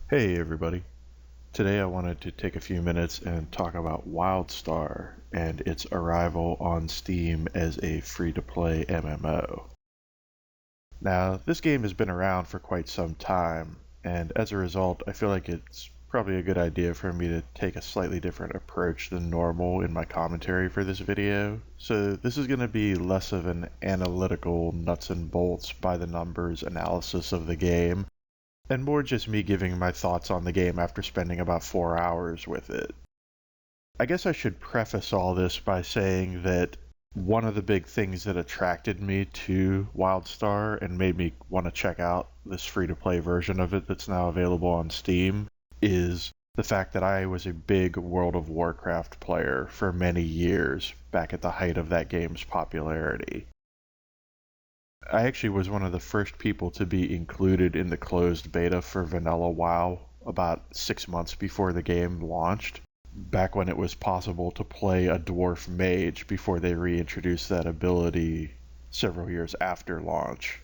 Hey everybody. Today I wanted to take a few minutes and talk about WildStar and its arrival on Steam as a free-to-play MMO. Now, this game has been around for quite some time, and as a result, I feel like it's probably a good idea for me to take a slightly different approach than normal in my commentary for this video. So this is going to be less of an analytical nuts and bolts by the numbers analysis of the game, and more just me giving my thoughts on the game after spending about 4 hours with it. I guess I should preface all this by saying that one of the big things that attracted me to WildStar and made me want to check out this free-to-play version of it that's now available on Steam is the fact that I was a big World of Warcraft player for many years back at the height of that game's popularity. I actually was one of the first people to be included in the closed beta for Vanilla WoW about 6 months before the game launched, back when it was possible to play a dwarf mage before they reintroduced that ability several years after launch.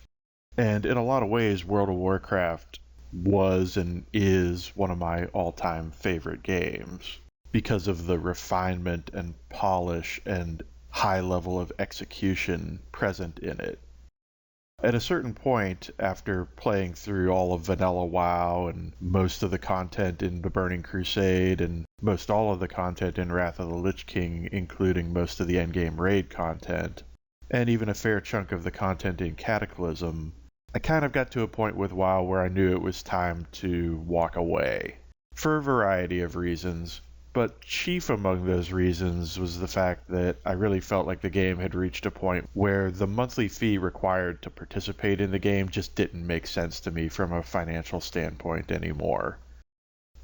And in a lot of ways, World of Warcraft was and is one of my all-time favorite games because of the refinement and polish and high level of execution present in it. At a certain point, after playing through all of Vanilla WoW and most of the content in the Burning Crusade and most all of the content in Wrath of the Lich King, including most of the endgame raid content, and even a fair chunk of the content in Cataclysm, I kind of got to a point with WoW where I knew it was time to walk away. For a variety of reasons, but chief among those reasons was the fact that I really felt like the game had reached a point where the monthly fee required to participate in the game just didn't make sense to me from a financial standpoint anymore.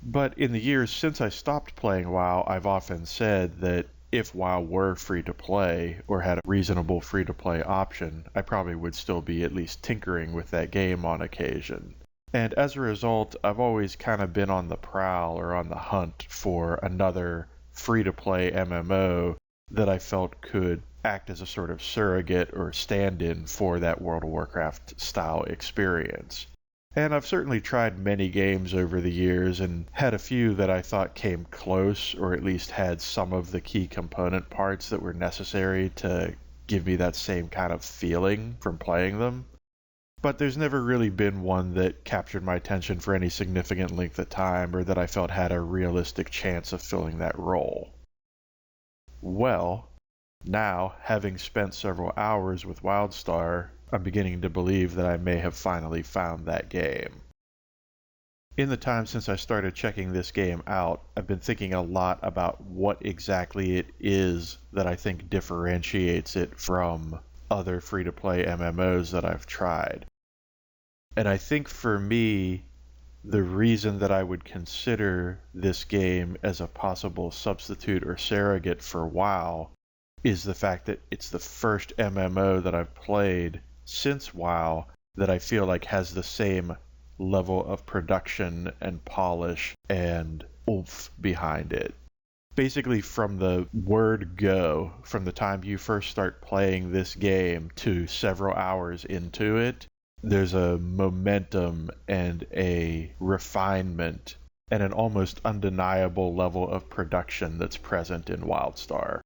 But in the years since I stopped playing WoW, I've often said that if WoW were free to play, or had a reasonable free to play option, I probably would still be at least tinkering with that game on occasion. And as a result, I've always kind of been on the prowl or on the hunt for another free-to-play MMO that I felt could act as a sort of surrogate or stand-in for that World of Warcraft style experience. And I've certainly tried many games over the years and had a few that I thought came close or at least had some of the key component parts that were necessary to give me that same kind of feeling from playing them. But there's never really been one that captured my attention for any significant length of time or that I felt had a realistic chance of filling that role. Well, now, having spent several hours with WildStar, I'm beginning to believe that I may have finally found that game. In the time since I started checking this game out, I've been thinking a lot about what exactly it is that I think differentiates it from other free-to-play MMOs that I've tried. And I think for me, the reason that I would consider this game as a possible substitute or surrogate for WoW is the fact that it's the first MMO that I've played since WoW that I feel like has the same level of production and polish and oomph behind it. Basically, from the word go, from the time you first start playing this game to several hours into it, there's a momentum and a refinement and an almost undeniable level of production that's present in WildStar.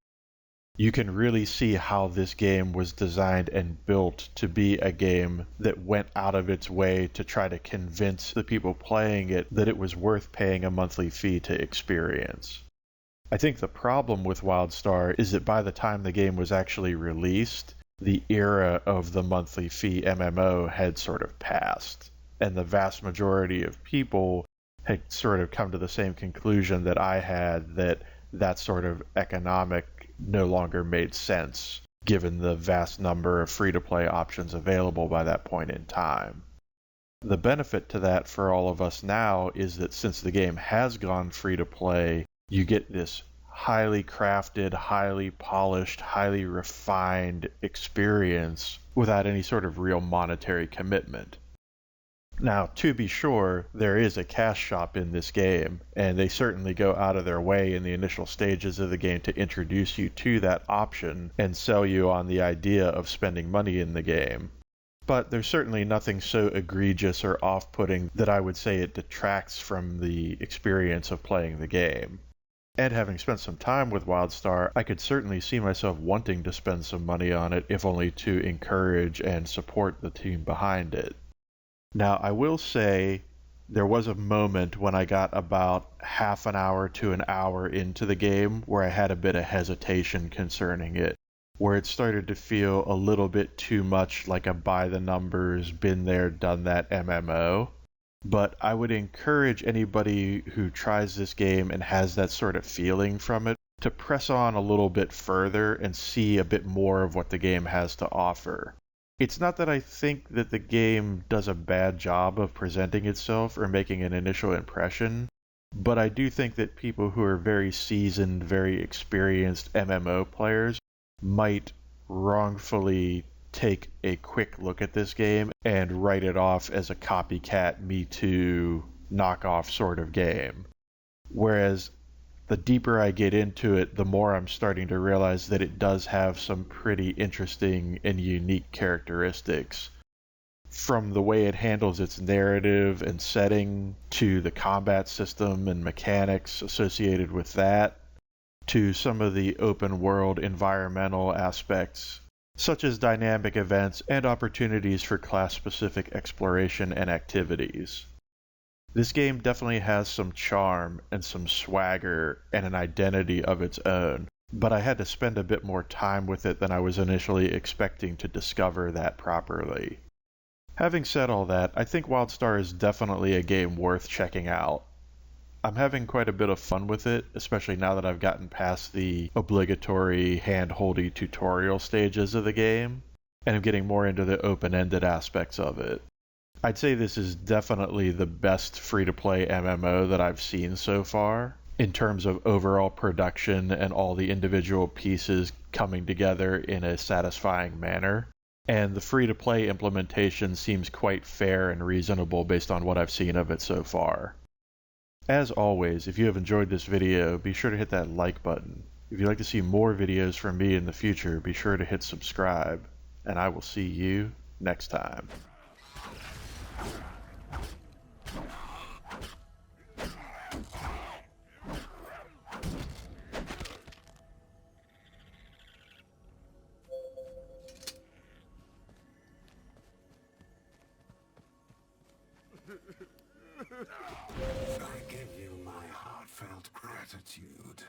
You can really see how this game was designed and built to be a game that went out of its way to try to convince the people playing it that it was worth paying a monthly fee to experience. I think the problem with WildStar is that by the time the game was actually released, the era of the monthly fee MMO had sort of passed, and the vast majority of people had sort of come to the same conclusion that I had, that that sort of economic no longer made sense, given the vast number of free-to-play options available by that point in time. The benefit to that for all of us now is that since the game has gone free-to-play, you get this highly crafted, highly polished, highly refined experience without any sort of real monetary commitment. Now, to be sure, there is a cash shop in this game, and they certainly go out of their way in the initial stages of the game to introduce you to that option and sell you on the idea of spending money in the game. but there's certainly nothing so egregious or off-putting that I would say it detracts from the experience of playing the game. And having spent some time with WildStar, I could certainly see myself wanting to spend some money on it, if only to encourage and support the team behind it. Now, I will say there was a moment when I got about half an hour to an hour into the game where I had a bit of hesitation concerning it, where it started to feel a little bit too much like a by the numbers, been there, done that MMO. But I would encourage anybody who tries this game and has that sort of feeling from it to press on a little bit further and see a bit more of what the game has to offer. It's not that I think that the game does a bad job of presenting itself or making an initial impression, but I do think that people who are very seasoned, very experienced MMO players might wrongfully take a quick look at this game and write it off as a copycat Me Too knockoff sort of game. Whereas the deeper I get into it, the more I'm starting to realize that it does have some pretty interesting and unique characteristics. From the way it handles its narrative and setting, to the combat system and mechanics associated with that, to some of the open world environmental aspects, such as dynamic events and opportunities for class-specific exploration and activities. This game definitely has some charm and some swagger and an identity of its own, but I had to spend a bit more time with it than I was initially expecting to discover that properly. Having said all that, I think WildStar is definitely a game worth checking out. I'm having quite a bit of fun with it, especially now that I've gotten past the obligatory hand-holdy tutorial stages of the game, and I'm getting more into the open-ended aspects of it. I'd say this is definitely the best free-to-play MMO that I've seen so far, in terms of overall production and all the individual pieces coming together in a satisfying manner. And the free-to-play implementation seems quite fair and reasonable based on what I've seen of it so far. As always, if you have enjoyed this video, be sure to hit that like button. If you'd like to see more videos from me in the future, be sure to hit subscribe, and I will see you next time. I give you my heartfelt gratitude.